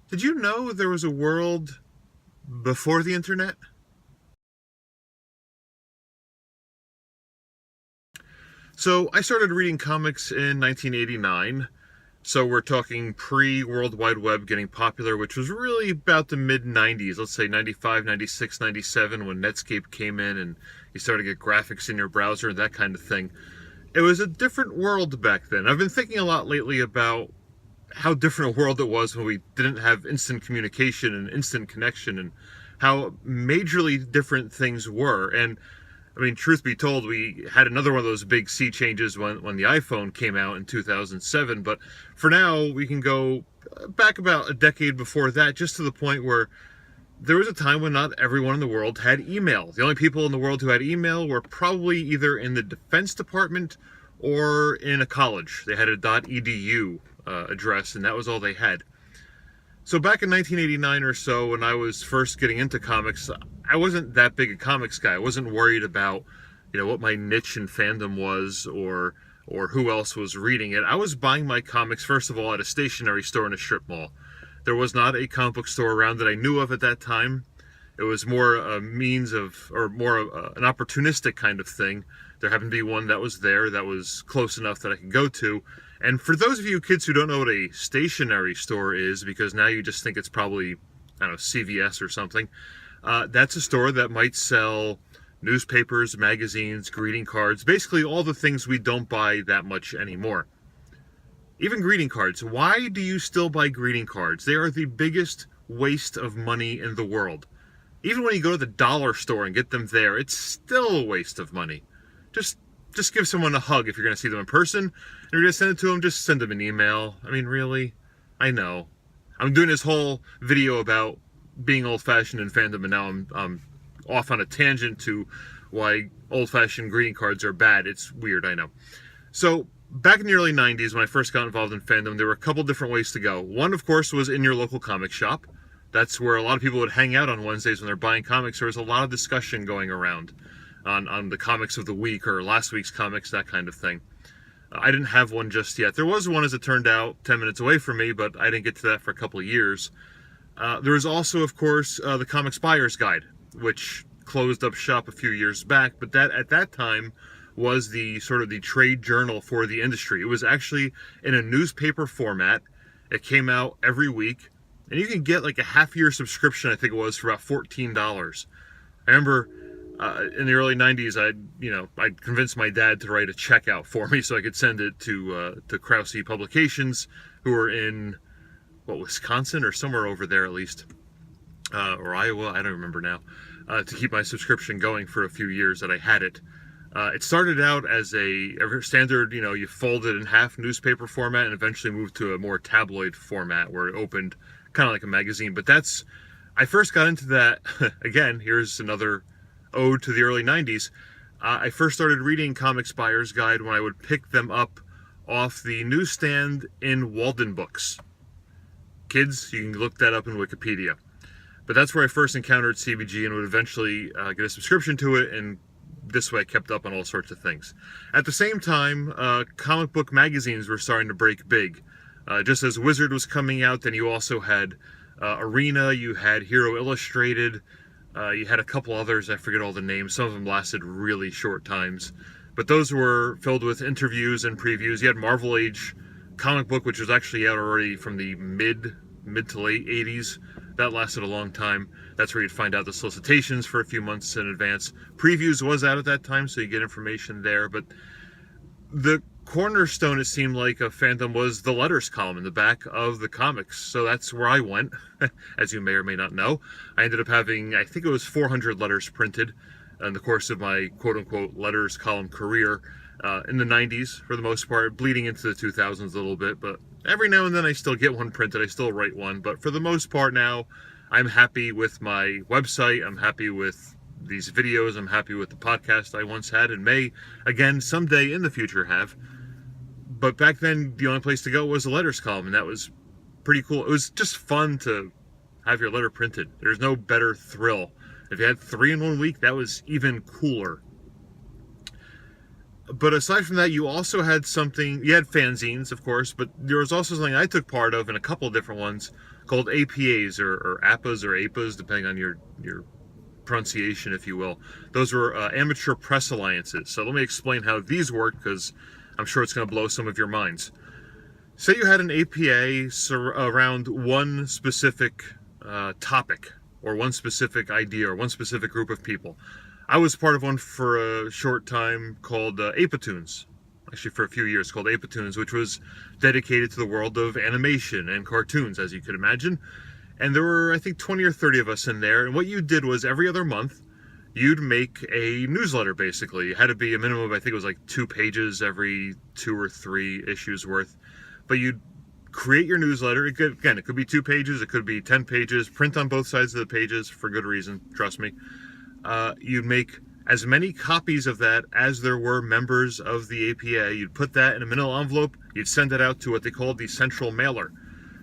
Did you know there was a world before the internet? So I started reading comics in 1989. So we're talking pre-World Wide Web getting popular, which was really about the mid-90s. Let's say 95, 96, 97, when Netscape came in and you started to get graphics in your browser and that kind of thing. It was a different world back then. I've been thinking a lot lately about how different a world it was when we didn't have instant communication and instant connection, and how majorly different things were. And I mean, truth be told, we had another one of those big sea changes when the iPhone came out in 2007. But for now, we can go back about a decade before that, just to the point where there was a time when not everyone in the world had email. The only people in the world who had email were probably either in the Defense Department or in a college. They had a .edu address, and that was all they had. So back in 1989 or so, when I was first getting into comics, I wasn't that big a comics guy. I wasn't worried about, what my niche in fandom was, or who else was reading it. I was buying my comics, first of all, at a stationery store in a strip mall. There was not a comic book store around that I knew of at that time. It was more a means of, or more of an opportunistic kind of thing. There happened to be one that was there that was close enough that I could go to. And for those of you kids who don't know what a stationery store is, because now you just think it's probably, I don't know, CVS or something, that's a store that might sell newspapers, magazines, greeting cards, basically all the things we don't buy that much anymore. Even greeting cards. Why do you still buy greeting cards? They are the biggest waste of money in the world. Even when you go to the dollar store and get them there, it's still a waste of money. Just give someone a hug if you're going to see them in person. And if you're going to send it to them, just send them an email. I mean, really? I know. I'm doing this whole video about being old-fashioned in fandom, and now I'm off on a tangent to why old-fashioned greeting cards are bad. It's weird, I know. So back in the early 90s, when I first got involved in fandom, there were a couple different ways to go. One, of course, was in your local comic shop. That's where a lot of people would hang out on Wednesdays when they're buying comics. There was a lot of discussion going around on the comics of the week or last week's comics, that kind of thing. I didn't have one just yet. There was one, as it turned out, 10 minutes away from me, but I didn't get to that for a couple of years. There was also, of course, the Comics Buyer's Guide, which closed up shop a few years back, but that at that time was the sort of the trade journal for the industry. It was actually in a newspaper format. It came out every week, and you can get like a half-year subscription, I think it was, for about $14. I remember in the early 90s, I'd convinced my dad to write a check out for me so I could send it to Krause Publications, who were in, Wisconsin or somewhere over there at least, or Iowa, I don't remember now, to keep my subscription going for a few years that I had it. It started out as a standard, you fold it in half newspaper format, and eventually moved to a more tabloid format where it opened kind of like a magazine. But I first got into that, again, here's another ode to the early 90s. I first started reading Comics Buyer's Guide when I would pick them up off the newsstand in Walden Books. Kids, you can look that up in Wikipedia. But that's where I first encountered CBG and would eventually get a subscription to it, and this way I kept up on all sorts of things. At the same time, comic book magazines were starting to break big. Just as Wizard was coming out, then you also had Arena, you had Hero Illustrated, you had a couple others, I forget all the names. Some of them lasted really short times. But those were filled with interviews and previews. You had Marvel Age comic book, which was actually out already from the mid to late 80s. That lasted a long time. That's where you'd find out the solicitations for a few months in advance. Previews was out at that time, so you get information there. But the cornerstone, it seemed like, of fandom was the letters column in the back of the comics. So that's where I went, as you may or may not know. I ended up having, I think it was 400 letters printed in the course of my quote-unquote letters column career in the 90s, for the most part, bleeding into the 2000s a little bit. But every now and then I still get one printed. I still write one. But for the most part now, I'm happy with my website. I'm happy with these videos. I'm happy with the podcast I once had and may, again, someday in the future have. But back then, the only place to go was the letters column, and that was pretty cool. It was just fun to have your letter printed. There's no better thrill. If you had 3 in 1 week, that was even cooler. But aside from that, you also had something, you had fanzines, of course, but there was also something I took part of in a couple of different ones called APAs or APAs or APAs, depending on your pronunciation, if you will. Those were amateur press alliances. So let me explain how these work, because I'm sure it's going to blow some of your minds. Say you had an APA around one specific topic, or one specific idea, or one specific group of people. I was part of one for a short time called Apatoons, actually for a few years, called Apatoons, which was dedicated to the world of animation and cartoons, as you could imagine. And there were, I think, 20 or 30 of us in there. And what you did was every other month, you'd make a newsletter, basically. It had to be a minimum of, I think it was like 2 pages every 2 or 3 issues worth. But you'd create your newsletter. It could be 2 pages, it could be 10 pages, print on both sides of the pages for good reason, trust me. You'd make as many copies of that as there were members of the APA. You'd put that in a manila envelope, you'd send it out to what they called the central mailer.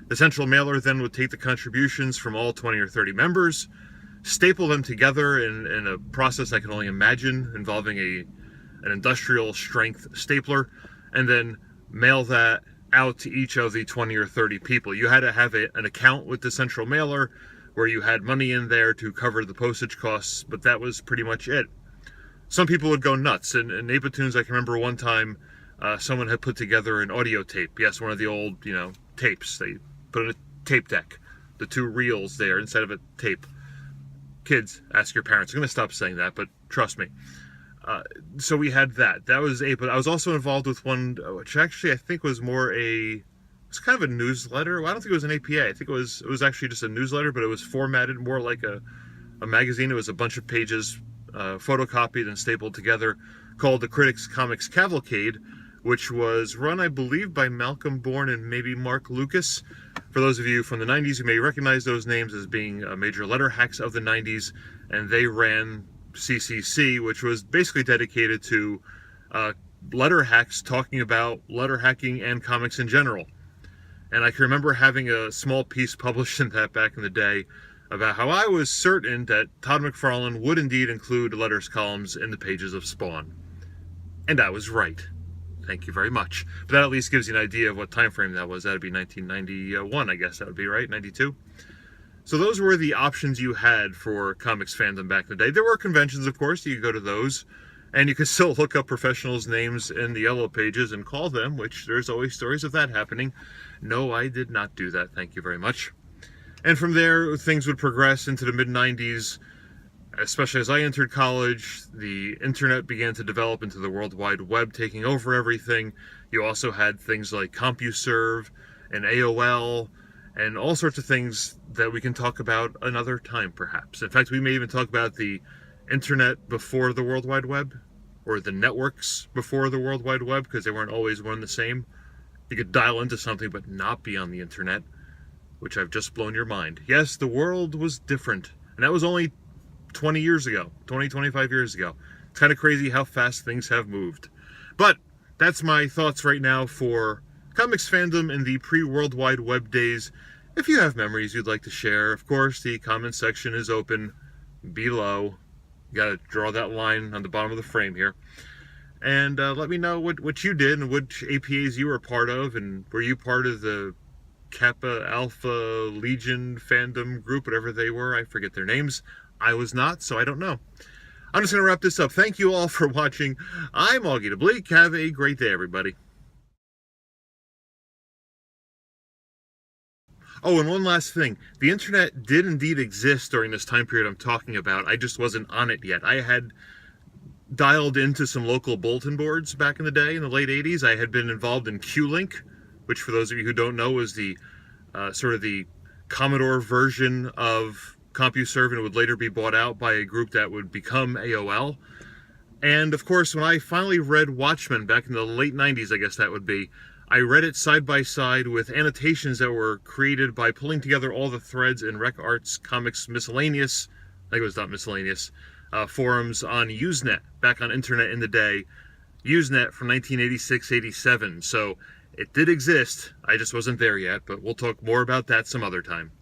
The central mailer then would take the contributions from all 20 or 30 members, staple them together in a process I can only imagine involving an industrial strength stapler, and then mail that out to each of the 20 or 30 people. You had to have an account with the central mailer where you had money in there to cover the postage costs, but that was pretty much it. Some people would go nuts. In Apatoons, I can remember one time someone had put together an audio tape. Yes, one of the old, tapes. They put in a tape deck, the 2 reels there instead of a tape. Kids, ask your parents. I'm going to stop saying that, but trust me. So we had that. That was But I was also involved with one, which actually I think was more it's kind of a newsletter. Well, I don't think it was an APA. I think it was actually just a newsletter, but it was formatted more like a magazine. It was a bunch of pages photocopied and stapled together, called the Critics Comics Cavalcade, which was run, I believe, by Malcolm Bourne and maybe Mark Lucas. For those of you from the 90s, you may recognize those names as being major letter hacks of the 90s, and they ran CCC, which was basically dedicated to letter hacks, talking about letter hacking and comics in general. And I can remember having a small piece published in that back in the day about how I was certain that Todd McFarlane would indeed include letters columns in the pages of Spawn. And I was right. Thank you very much. But that at least gives you an idea of what time frame that was. That would be 1991, I guess that would be, right? 92? So those were the options you had for comics fandom back in the day. There were conventions, of course. You could go to those. And you could still look up professionals' names in the yellow pages and call them, which there's always stories of that happening. No, I did not do that. Thank you very much. And from there, things would progress into the mid-90s. Especially as I entered college, the internet began to develop into the World Wide Web, taking over everything. You also had things like CompuServe and AOL and all sorts of things that we can talk about another time, perhaps. In fact, we may even talk about the internet before the World Wide Web, or the networks before the World Wide Web, because they weren't always one and the same. You could dial into something but not be on the internet, which I've just blown your mind. Yes, the world was different, and that was only 20 years ago, 25 years ago. It's kind of crazy how fast things have moved. But that's my thoughts right now for comics fandom in the pre-World Wide Web days. If you have memories you'd like to share, of course, the comment section is open below. You gotta draw that line on the bottom of the frame here. And let me know what you did and which APAs you were a part of, and were you part of the Kappa Alpha Legion fandom group, whatever they were. I forget their names. I was not, so I don't know. I'm just going to wrap this up. Thank you all for watching. I'm Augie De Blieck. Have a great day, everybody. Oh, and one last thing. The internet did indeed exist during this time period I'm talking about. I just wasn't on it yet. I had dialed into some local bulletin boards back in the day, in the late 80s. I had been involved in Q-Link, which for those of you who don't know is the sort of the Commodore version of CompuServe, and it would later be bought out by a group that would become AOL. And of course, when I finally read Watchmen back in the late 90s, I guess that would be, I read it side by side with annotations that were created by pulling together all the threads in Rec Arts Comics Miscellaneous, I think it was not Miscellaneous, forums on Usenet, back on internet in the day. Usenet from 1986-87. So it did exist. I just wasn't there yet, but we'll talk more about that some other time.